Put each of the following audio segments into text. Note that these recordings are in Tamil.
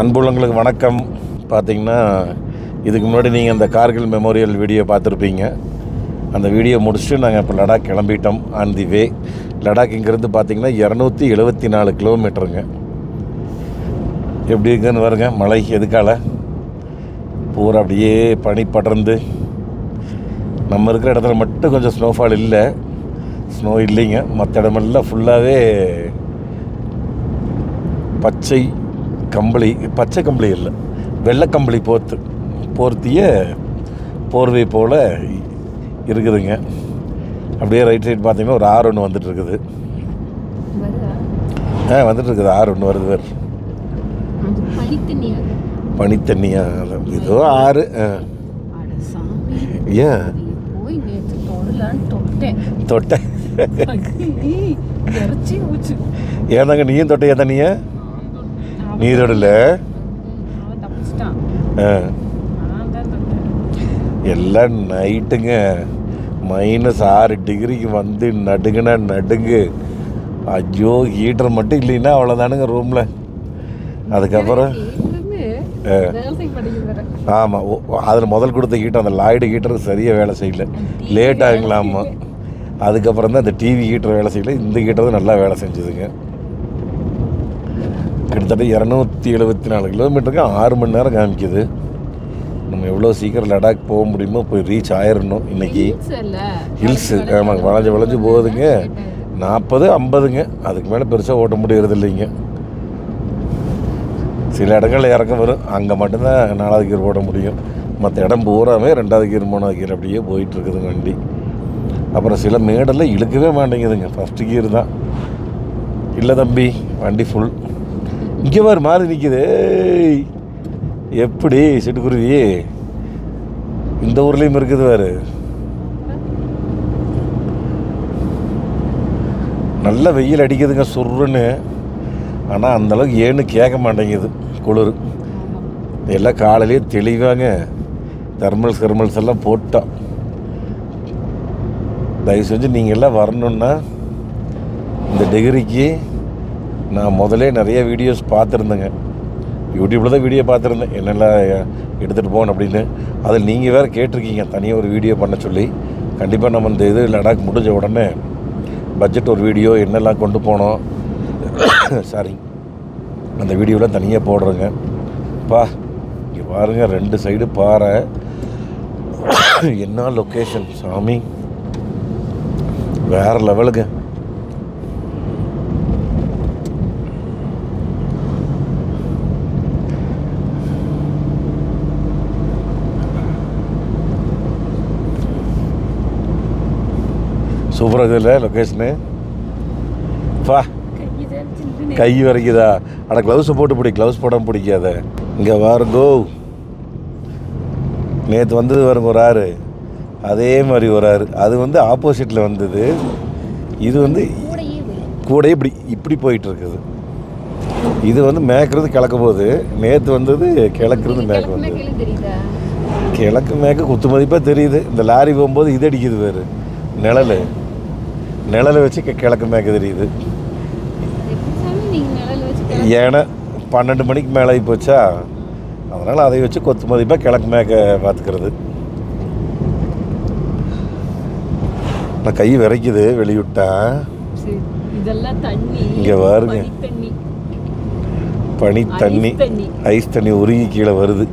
அன்புள்ளங்களுக்கு வணக்கம். பார்த்திங்கன்னா இதுக்கு முன்னாடி நீங்கள் அந்த கார்கில் மெமோரியல் வீடியோ பார்த்துருப்பீங்க. அந்த வீடியோ முடிச்சுட்டு நாங்கள் இப்போ லடாக் கிளம்பிட்டோம். ஆன் தி வே. லடாக் இங்கேருந்து பார்த்திங்கன்னா 274 கிலோமீட்டருங்க. எப்படி இருக்குன்னு வருங்க மலை எதுக்கால பூரா அப்படியே பனி படர்ந்து. நம்ம இருக்கிற இடத்துல மட்டும் கொஞ்சம் ஸ்னோஃபால் இல்லை, ஸ்னோ இல்லைங்க. மற்ற இடமெல்லாம் ஃபுல்லாகவே பச்சை கம்பளி இல்லை, வெள்ளை கம்பளி போர்த்திய போர்வை போல் இருக்குதுங்க. அப்படியே ரைட் சைடு பார்த்தீங்கன்னா ஒரு ஆறு ஒன்று வந்துட்டுருக்குது. வந்துட்டுருக்குது, ஆறு ஒன்று வருது. வேறு பனித்தண்ணியா ஏதோ ஆறு. ஏன் தொட்டேன் ஏதாங்க நீயும் தொட்டையா தண்ணியா? நீரோடல எல்லாம் நைட்டுங்க -6 டிகிரிக்கு வந்து நடுங்கு. ஐயோ, ஹீட்டர் மட்டும் இல்லைன்னா அவ்வளோதானுங்க ரூமில். அதுக்கப்புறம் ஆமாம், அதில் முதல் கொடுத்த ஹீட்டர் அந்த லாய்டு ஹீட்டர் சரியாக வேலை செய்யலை, லேட் ஆகுங்களாமா. அதுக்கப்புறம் தான் இந்த டிவி ஹீட்டர் வேலை செய்யலை, இந்த ஹீட்டர் தான் நல்லா வேலை செஞ்சுதுங்க. கிட்டத்தட்ட 274 கிலோமீட்டருக்கு 6 மணி நேரம் காமிக்குது. நம்ம எவ்வளோ சீக்கிரம் லடாக் போக முடியுமோ போய் ரீச் ஆயிடணும் இன்றைக்கி. ஹில்ஸு ஆமாங்க, வளைஞ்சு போகுதுங்க. 40-50ங்க, அதுக்கு மேலே பெருசாக ஓட்ட முடியறது இல்லைங்க. சில இடங்களில் இறக்கம் வரும், அங்கே மட்டும்தான் 4வது கீர் ஓட முடியும். மற்ற இடம் பூராமே 2வது கீர் 3வது கீர் அப்படியே போயிட்டுருக்குதுங்க வண்டி. அப்புறம் சில மேடெல்லாம் இழுக்கவே மாட்டேங்குதுங்க, ஃபஸ்ட்டு கீர் தான். இல்லை தம்பி, வண்டி ஃபுல். இங்கே பாரு மாறி நிற்கிது. எப்படி சிட்டுக்குருவி இந்த ஊர்லேயும் இருக்குது பாரு. நல்ல வெயில் அடிக்குதுங்க சுருன்னு. ஆனால் அந்தளவுக்கு ஏன்னு கேட்க மாட்டேங்குது குளிர். எல்லாம் காலையிலே தெளிவாங்க தெர்மல்ஸ் எல்லாம் போட்டோம். தயவு செஞ்சு நீங்கள் எல்லாம் வரணுன்னா இந்த டிகிரிக்கு நான் முதலே நிறைய வீடியோஸ் பார்த்துருந்தேங்க. யூடியூப்பில் தான் வீடியோ பார்த்துருந்தேன் என்னெல்லாம் எடுத்துகிட்டு போகணும் அப்படின்னு. அதில் நீங்கள் வேறு கேட்டிருக்கீங்க தனியாக ஒரு வீடியோ பண்ண சொல்லி. கண்டிப்பாக நம்ம இந்த இது லடாக் முடிஞ்ச உடனே பட்ஜெட் ஒரு வீடியோ என்னெல்லாம் கொண்டு போனோம் சாரி அந்த வீடியோலாம் தனியாக போடுறேங்க. இங்கே பாருங்கள், 2 சைடு பாறை. என்ன லொக்கேஷன் சாமி, வேறு லெவலுங்க. சூப்பராக இல்லை லொக்கேஷனு? கை வரைக்குதா? ஆனால் க்ளவுஸை போட்டு க்ளவுஸ் போடாமல் பிடிக்காத. இங்கே வாருங்கோ, நேற்று வந்தது பாருங்க ஒரு ஆறு, அதே மாதிரி ஒரு ஆறு. அது ஆப்போசிட்டில் வந்தது, இது கூட இப்படி போயிட்டுருக்குது. இது மேற்கிறது கிழக்க போகுது. நேற்று வந்தது கிழக்குறது மேற்கு வந்தது. கிழக்கு மேற்கு குத்து மதிப்பாக தெரியுது. இந்த லாரி போகும்போது இது அடிக்குது வேறு நிழலை வச்சு கிழக்கு மேற்கு தெரியுது. ஏன்னா 12 மணிக்கு மேலே ஆகி போச்சா, அதனால் அதை வச்சு கொத்து மதிப்பாக கிழக்கு மேற்க பார்த்துக்கிறது. நான் கை விரைக்குது வெளியிட்டா. இங்கே பாருங்க, பனி தண்ணி, ஐஸ் தண்ணி உருகி கீழே வருது.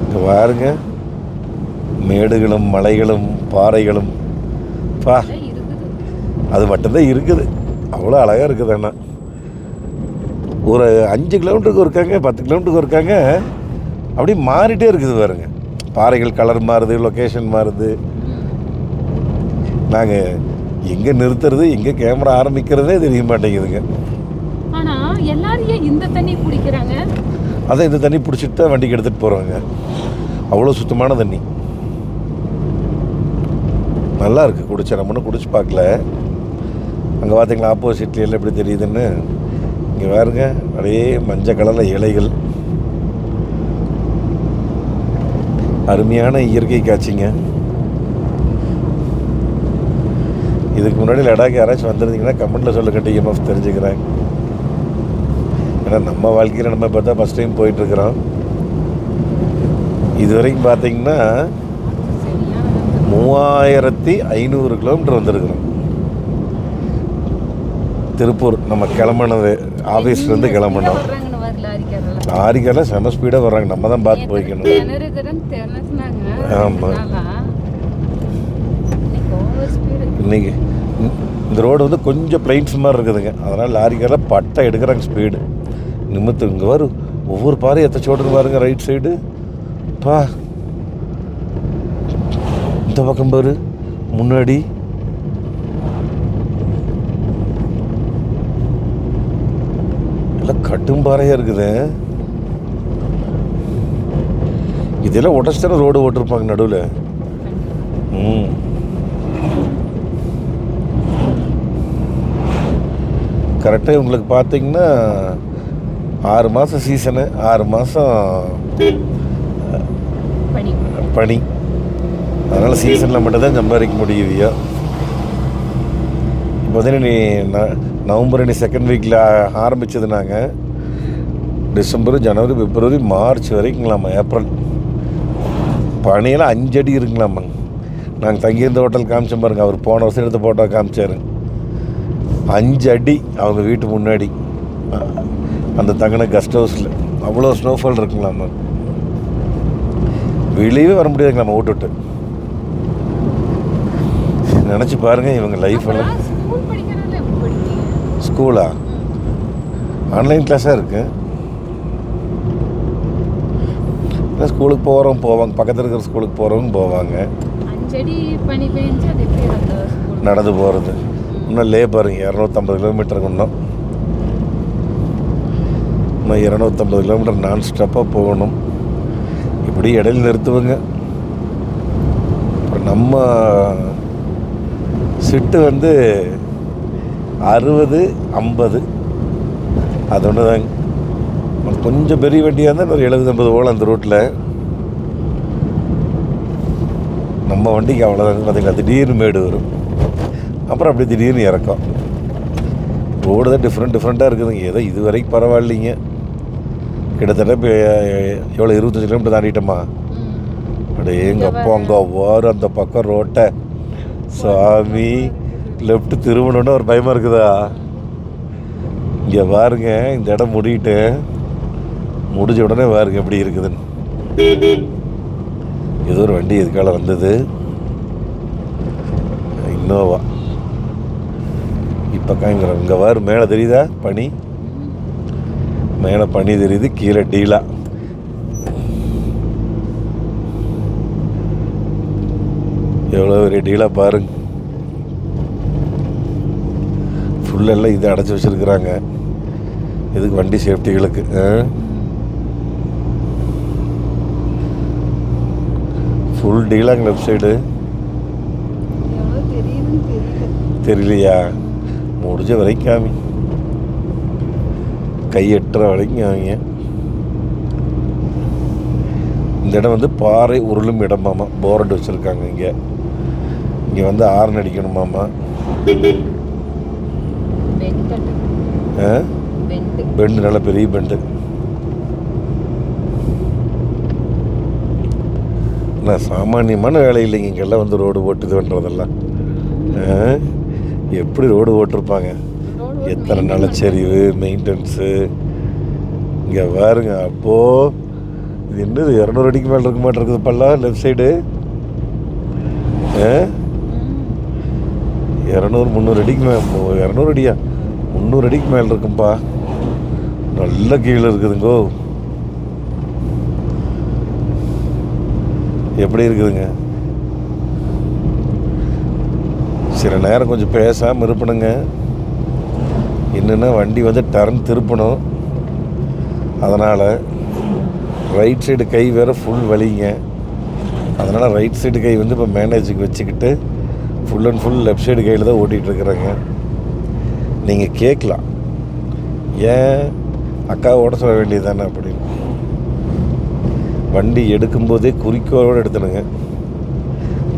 இங்கே பாருங்க, மேடுகளும் மலைகளும் பாறைகளும். அது மட்டும்தான் இருக்குது, அவ்வளோ அழகாக இருக்குது. அண்ணா ஒரு 5 கிலோமீட்டருக்கு இருக்காங்க, 10 கிலோமீட்டருக்கு இருக்காங்க, அப்படி மாறிட்டே இருக்குது பாருங்க. பாறைகள் கலர் மாறுது, லொக்கேஷன் மாறுது. நாங்கள் எங்கே நிறுத்துறது, எங்கே கேமரா ஆரம்பிக்கிறதே தெரிய மாட்டேங்குதுங்க. அதான் இந்த தண்ணி பிடிச்சிட்டு தான் வண்டிக்கு எடுத்துகிட்டு போகிறாங்க. அவ்வளோ சுத்தமான தண்ணி, நல்லா இருக்குது குடிச்சா. நம்ம ஒன்றும் குடிச்சு பார்க்கல. அங்கே பார்த்தீங்களா ஆப்போசிட்ல எல்லாம் எப்படி தெரியுதுன்னு. இங்கே பாருங்க, அப்படியே மஞ்சள் கலரில் இலைகள். அருமையான இயற்கை காட்சிங்க. இதுக்கு முன்னாடி லடாக் யாராச்சும் வந்திருந்தீங்கன்னா கமெண்ட்டில் சொல்லுங்க, டிஎம்எஃப் தெரிஞ்சுக்கிறேன். ஏன்னா நம்ம வாழ்க்கையில் நம்ம பார்த்தா ஃபஸ்ட் டைம் போயிட்டுருக்குறோம். இது வரைக்கும் பார்த்தீங்கன்னா 3500 கிலோமீட்டர் வந்திருக்கிறோம். திருப்பூர் நம்ம கிளம்புனது ஆஃபீஸ்லேருந்து கிளம்புனோம். லாரிக்கெல்லாம் செம ஸ்பீடாக வர்றாங்க. நம்ம தான் பார்த்து போய்க்கணும். ஆமாம், இன்றைக்கி இந்த ரோடு வந்து கொஞ்சம் பிளைன்ஸ் மாதிரி இருக்குதுங்க. அதனால் லாரிக்கெல்லாம் பட்டை எடுக்கிறாங்க ஸ்பீடு. நிமித்து இங்கே வரும் ஒவ்வொரு பாறை எத்தச்சோடு பாருங்க. ரைட் சைடு பா, இந்த பக்கம் பாரு, முன்னாடி எல்லாம் கட்டும் பாறையாக இருக்குது. இதெல்லாம் உடச்சிட்டான ரோடு ஓட்டிருப்பாங்க நடுவில். கரெக்டாக உங்களுக்கு பார்த்தீங்கன்னா 6 மாதம் சீசனு, 6 மாதம் பனி. அதனால் சீசனில் மட்டும்தான் சம்பாதிக்க முடியுவியா. இப்போ பார்த்தீங்கன்னா நீ நவம்பர் நீ செகண்ட் வீக்கில் ஆரம்பித்தது. நாங்கள் டிசம்பர், ஜனவரி, பிப்ரவரி, மார்ச் வரைக்குங்களாம்மா. ஏப்ரல் பனியெல்லாம் 5 அடி இருக்குங்களாம்மா. நாங்கள் தங்கியிருந்த ஹோட்டல் காமிச்சோம் பாருங்க. அவர் போன வருஷம் எடுத்த ஃபோட்டோ காமிச்சாரு. 5 அடி அவங்க வீட்டு முன்னாடி அந்த தங்கின கெஸ்ட் ஹவுஸில் அவ்வளோ ஸ்னோஃபால் இருக்குங்களாம்மா. வெளியவே வர முடியாதுங்க நம்ம விட்டுட்டு. நினச்சி பாருங்கள் இவங்க லைஃப்பெல்லாம். ஸ்கூலா? ஆன்லைன் கிளாஸாக இருக்குது. ஸ்கூலுக்கு போவாங்க. பக்கத்தில் இருக்கிற ஸ்கூலுக்கு போகிறவங்க போவாங்க. நடந்து போகிறது இன்னும் பாருங்க 250 கிலோமீட்டருக்கு இன்னும் 250 கிலோமீட்டர் நான் ஸ்டாப்பாக போகணும். இப்படி இடையில் நிறுத்துவங்க. அப்புறம் நம்ம சிட்டு வந்து 60, 50 அது ஒன்று தாங்க. கொஞ்சம் பெரிய வண்டியாக இருந்தால் ஒரு 70-80 போகலாம் அந்த ரோட்டில். நம்ம வண்டிக்கு அவ்வளோதாங்க. பார்த்தீங்களா, திடீர்னு மேடு வரும், அப்புறம் அப்படியே திடீர்னு இறக்கம். ரோடு தான் டிஃப்ரெண்ட்டாக இருக்குதுங்க. ஏதோ இது வரைக்கும் பரவாயில்லைங்க. கிட்டத்தட்ட இப்போ எவ்வளோ 25 கிலோமீட்டர் தாண்டிட்டோமா. அப்படியே எங்கள் அப்பா அங்கே வாரம் அந்த பக்கம் ரோட்டை சாமி லெஃப்ட் திரும்பணுன்னு ஒரு பயமாக இருக்குதா. இங்கே பாருங்க, இந்த இடம் முடிட்டு முடிஞ்ச உடனே பாருங்க எப்படி இருக்குதுன்னு. ஏதோ ஒரு வண்டி இதுக்கால வந்தது, இன்னோவா. இப்போ இங்கே வாரு, மேலே தெரியுதா பனி, மேலே பனி தெரியுது, கீழே டீலா. எவ்வளோ பெரிய டீலா பாருங்க. ஃபுல்லெல்லாம் இதை அடைச்சி வச்சுருக்குறாங்க. இதுக்கு வண்டி சேஃப்டிகளுக்கு. ஃபுல் டீலாங்க லெஃப்ட் சைடு. தெரியலையா? முடிஞ்ச வரைக்கும் காமி, கை எட்டுற வரைக்கும் காமிங்க. இந்த இடம் வந்து பாறை உருளும் இடமாமா. போர்டு வச்சுருக்காங்க இங்கே. இங்கே வந்து ஹார்ன் அடிக்கணுமாமா. பெண்டு நல்ல பெரிய பெண்டு. நான் சாமானியமான வேலை இல்லைங்க. இங்கெல்லாம் வந்து ரோடு ஓட்டுது பண்ணுறதெல்லாம். எப்படி ரோடு ஓட்டிருப்பாங்க, எத்தனை நிலச்சரிவு, மெயின்டெனன்ஸு. இங்கே பாருங்க. அப்போது இது என்னது 200 அடிக்கு மேலே இருக்க மாட்டேருக்குது பல்லாம் லெஃப்ட் சைடு. 200-300 அடிக்கு மேலே. 200 அடியா? 300 அடிக்கு மேலே இருக்கும்பா. நல்ல கீழே இருக்குதுங்கோ. எப்படி இருக்குதுங்க. சில நேரம் கொஞ்சம் பேசாமல் இருப்பணுங்க. என்னென்னா வண்டி வந்து டர்ன் திருப்பணும். அதனால் ரைட் சைடு கை வேறு ஃபுல் வலிங்க. அதனால் ரைட் சைடு கை வந்து இப்போ மேனேஜுக்கு வச்சுக்கிட்டு full and full left side கையில் தான் ஓட்டிகிட்ருக்குறேங்க. நீங்கள் கேட்கலாம், ஏன் அக்கா ஓட சொல்ல வேண்டியது தானே அப்படின்னு. வண்டி எடுக்கும்போதே குறிக்கோளோடு எடுத்துனுங்க.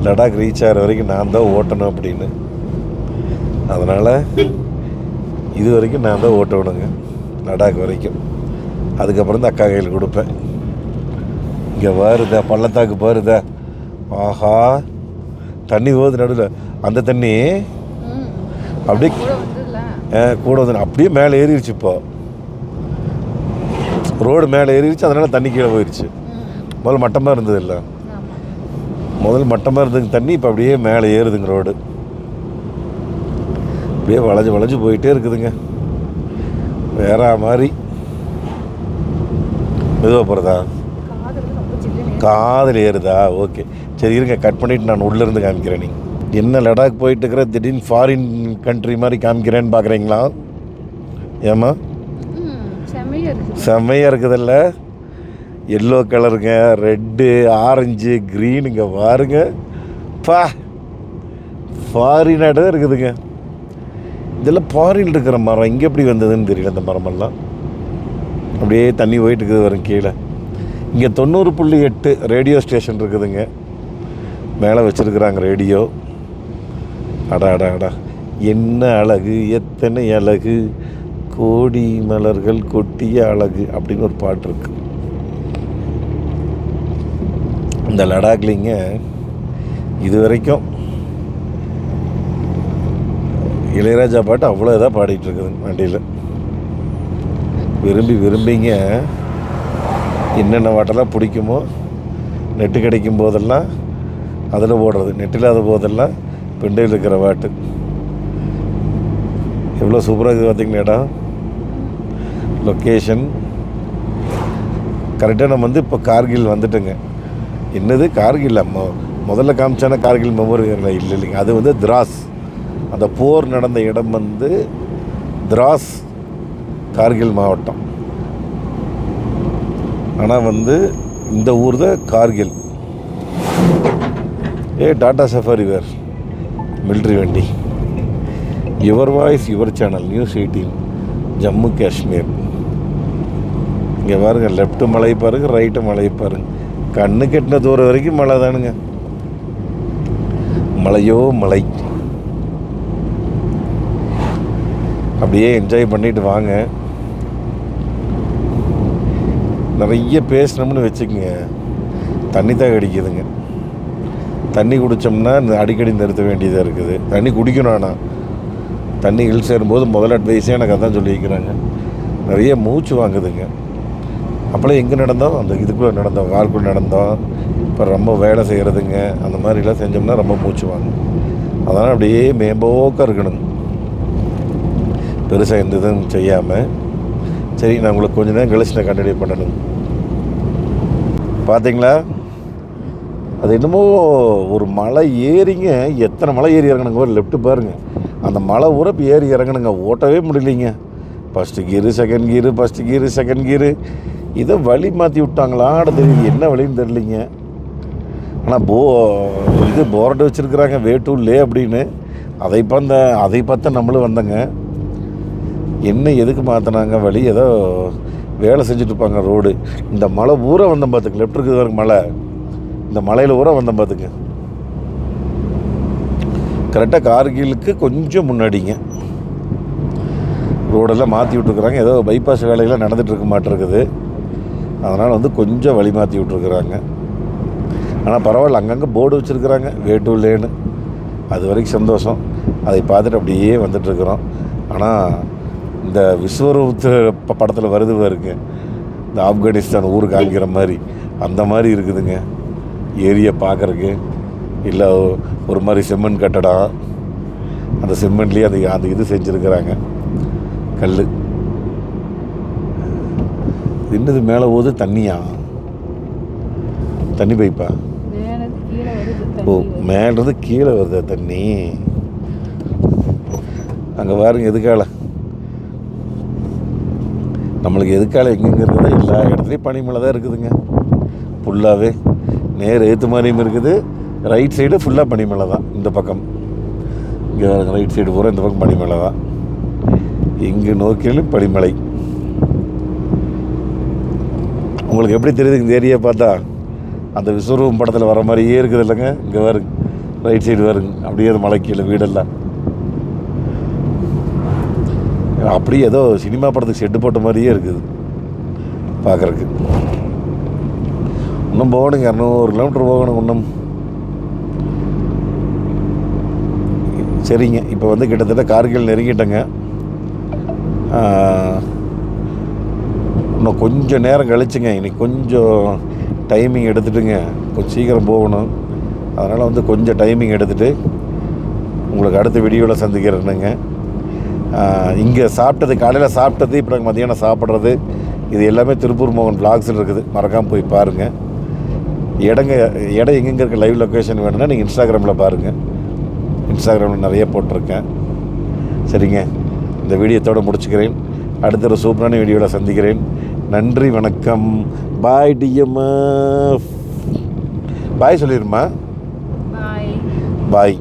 லடாக் ரீச் ஆகிற வரைக்கும் நான் தான் ஓட்டணும் அப்படின்னு. அதனால் இது வரைக்கும் நான் தான் ஓட்டணுங்க. லடாக் வரைக்கும். அதுக்கப்புறம் தான் அக்கா கையில் கொடுப்பேன். இங்கே வருதா பள்ளத்தாக்கு பாருதா, ஆஹா தண்ணி போகுது நடுவில். அந்த தண்ணி அப்படியே கூட வந்து அப்படியே மேலே ஏறிடுச்சு. இப்போ ரோடு மேலே ஏறிடுச்சு, அதனால் தண்ணி கீழே போயிடுச்சு. முதல்ல மட்டமாக இருந்தது இல்லை, முதல்ல மட்டமாக இருந்ததுங்க தண்ணி, இப்போ அப்படியே மேலே ஏறுதுங்க ரோடு. அப்படியே வளைஞ்சு வளைஞ்சு போயிட்டே இருக்குதுங்க. வேற மாதிரி மெதுவாக போகிறதா, காதில் ஏறுதா? ஓகே சரி இருங்க, கட் பண்ணிவிட்டு நான் உள்ளேருந்து காமிக்கிறேன். நீங்கள் என்ன லடாக் போயிட்டு இருக்கிற திடீர்னு ஃபாரின் கண்ட்ரி மாதிரி காமிக்கிறேன்னு பார்க்குறீங்களா? ஏம்மா செம்மையாக இருக்குதில்ல, எல்லோ கலருங்க, ரெட்டு, ஆரஞ்சு, க்ரீனுங்க பாருங்க. பா ஃபாரின் இடம் இருக்குதுங்க. இதெல்லாம் ஃபாரின் இருக்கிற மரம் இங்கே எப்படி வந்ததுன்னு தெரியல. இந்த மரமெல்லாம் அப்படியே தண்ணி போயிட்டு இருக்குது வரும் கீழே. இங்கே 90.8 ரேடியோ ஸ்டேஷன் இருக்குதுங்க, மேலே வச்சுருக்குறாங்க ரேடியோ. அடா என்ன அழகு, எத்தனை அழகு, கோடி மலர்கள் கொட்டிய அழகு அப்படின்னு ஒரு பாட்டு இருக்கு. இந்த லடாக்லிங்க இது வரைக்கும் இளையராஜா பாட்டு அவ்வளோ இதாக பாடிட்டு இருக்குதுங்க வண்டியில். விரும்பிங்க என்னென்ன பாட்டெல்லாம் பிடிக்குமோ நெட்டு கிடைக்கும் போதெல்லாம் அதில் போடுறது, நெட் இல்லாத போதெல்லாம் பெண்டையில் இருக்கிற பாட்டு. எவ்வளோ சூப்பராக இருக்குது பார்த்தீங்கன்னா இடம், லொக்கேஷன் கரெக்டாக. நம்ம வந்து இப்போ கார்கில் வந்துட்டுங்க. என்னது கார்கில் முதல்ல காமிச்சானா கார்கில் மெமோரியல் இல்லைங்க, அது வந்து திராஸ். அந்த போர் நடந்த இடம் வந்து திராஸ், கார்கில் மாவட்டம். ஆனால் வந்து இந்த ஊர் தான் கார்கில். டாடா சஃபாரி வேர் மிலிட்ரி வண்டி. Your voice your channel news 18 Jammu Kashmir. இங்கே பாருங்கள், லெஃப்ட்டு மலை பாருங்கள், ரைட்டு மலை பாருங்கள். கண்ணு கெட்டின தூரம் வரைக்கும் மழை தானுங்க, மலையோ மலை. அப்படியே என்ஜாய் பண்ணிட்டு வாங்க. நிறைய பேசணும்னு வச்சுக்கோங்க, தண்ணி தான் கிடைக்குதுங்க. தண்ணி குடித்தோம்னா அடிக்கடி நிறுத்த வேண்டியதாக இருக்குது. தண்ணி குடிக்கணும், ஆனால் தண்ணி ஹில் சேரும்போது முதல் அட்வைஸே எனக்கு அதான் சொல்லியிருக்கிறாங்க. நிறைய மூச்சு வாங்குதுங்க. அப்போலாம் எங்கே நடந்தோம், அந்த இதுக்குள்ளே நடந்தோம், காருக்குள்ளே நடந்தோம். இப்போ ரொம்ப வேலை செய்கிறதுங்க அந்த மாதிரிலாம் செஞ்சோம்னா ரொம்ப மூச்சு வாங்கும். அதனால் அப்படியே மேம்போக்காக இருக்கணும், பெருசாக எந்த இதுவும் செய்யாமல். சரி, நான் உங்களுக்கு கொஞ்சம் நேரம் கழிச்சு நான் கண்டினியூ பண்ணணும். பார்த்தீங்களா, அது என்னமோ ஒரு மலை ஏறிங்க, எத்தனை மலை ஏறி இறங்கணுங்க. ஒரு லெஃப்ட்டு பாருங்கள், அந்த மலை ஊரப்பு ஏறி இறங்கணுங்க, ஓட்டவே முடியலைங்க. ஃபஸ்ட்டு கீரு, செகண்ட் கீரு, ஃபஸ்ட்டு கீரு, செகண்ட் கீரு. இதை வழி மாற்றி விட்டாங்களான்னு தெரியுது, என்ன வழின்னு தெரியலிங்க. ஆனால் இது போர்டு வச்சுருக்குறாங்க, வே டு லே அப்படின்னு. அதை பார்த்து நம்மளும் வந்தோங்க. என்ன எதுக்கு மாற்றினாங்க வழி, ஏதோ வேலை செஞ்சுட்ருப்பாங்க ரோடு. இந்த மலை ஊரை வந்தோம் பார்த்துக்கு, லெஃப்ட் இருக்குது மலை, இந்த மலையில் ஊரை வந்தோம் பார்த்துங்க. கரெக்டாக கார்கிலுக்கு கொஞ்சம் முன்னாடிங்க. ரோடெல்லாம் மாற்றி விட்ருக்குறாங்க, ஏதோ பைபாஸ் வேலைகள்லாம் நடந்துகிட்டு இருக்க மாட்டிருக்குது. அதனால் வந்து கொஞ்சம் வழி மாற்றி விட்ருக்குறாங்க. ஆனால் பரவாயில்ல, அங்கங்கே போர்டு வச்சுருக்குறாங்க, வே டு லேன்னு. அது வரைக்கும் சந்தோஷம். அதை பார்த்துட்டு அப்படியே வந்துட்டுருக்குறோம். ஆனால் இந்த விஸ்வரூபத்து படத்தில் வருது பாருங்க, இந்த ஆப்கானிஸ்தான் ஊருக்கு காமிக்கிற மாதிரி, அந்த மாதிரி இருக்குதுங்க ஏரியா பார்க்குறக்கு. இல்லை ஒரு மாதிரி செம்மண் கட்டடம், அந்த செம்மண்லேயே அந்த இது செஞ்சுருக்கிறாங்க, கல். என்னது மேலே போகுது, தண்ணியா, தண்ணி பைப்பா? ஓ, மேலேருந்து கீழே வருது தண்ணி. அங்கே பாருங்க, எதுக்கால நம்மளுக்கு எதுக்கால எங்கெங்கே இருக்குதோ எல்லா இடத்துலையும் பனிமலை தான் இருக்குதுங்க. ஃபுல்லாகவே நேர் ஏற்று மாதிரியும் இருக்குது. ரைட் சைடு ஃபுல்லாக பனிமலை தான். இந்த பக்கம் இங்கே ரைட் சைடு பூரா இந்த பக்கம் பனிமலை தான். இங்கே நோக்கிலும் பனிமலை. உங்களுக்கு எப்படி தெரியுது இந்த ஏரியா பார்த்தா? அந்த விஸ்வரூபம் படத்தில் வர மாதிரியே இருக்குது இல்லைங்க. இங்கே வருங்க, ரைட் சைடு வருங்க, அப்படியே அது மலை கீழே வீடெல்லாம். அப்படியே ஏதோ சினிமா படத்துக்கு செட்டு போட்ட மாதிரியே இருக்குது பார்க்குறக்கு. இன்னும் போகணுங்க, 200 கிலோமீட்டர் போகணும் இன்னும். சரிங்க, இப்போ வந்து கிட்டத்தட்ட கார்கில் நெருங்கிட்டேங்க. இன்னும் கொஞ்சம் நேரம் கழிச்சுங்க, இன்னைக்கு கொஞ்சம் டைமிங் எடுத்துட்டுங்க, கொஞ்சம் சீக்கிரம் போகணும். அதனால் வந்து கொஞ்சம் டைமிங் எடுத்துகிட்டு உங்களுக்கு அடுத்த வீடியோவில் சந்திக்கிறேனுங்க. இங்கே சாப்பிட்டது, காலையில் சாப்பிட்டது, இப்போ நாங்கள் மதியானம் சாப்பிட்றது, இது எல்லாமே திருப்பூர் மோகன் vlogsல இருக்குது. மறக்காமல் போய் பாருங்கள். இடம் எங்கெங்கே இருக்க லைவ் லொக்கேஷன் வேணும்னா நீங்கள் இன்ஸ்டாகிராமில் பாருங்கள். இன்ஸ்டாகிராமில் நிறைய போட்டிருக்கேன். சரிங்க, இந்த வீடியோத்தோடு முடிச்சுக்கிறேன். அடுத்த ஒரு சூப்பரான வீடியோவில் சந்திக்கிறேன். நன்றி, வணக்கம். பாய் டிஎம்எஃப். பாய் சொல்லிடுமா? பாய்.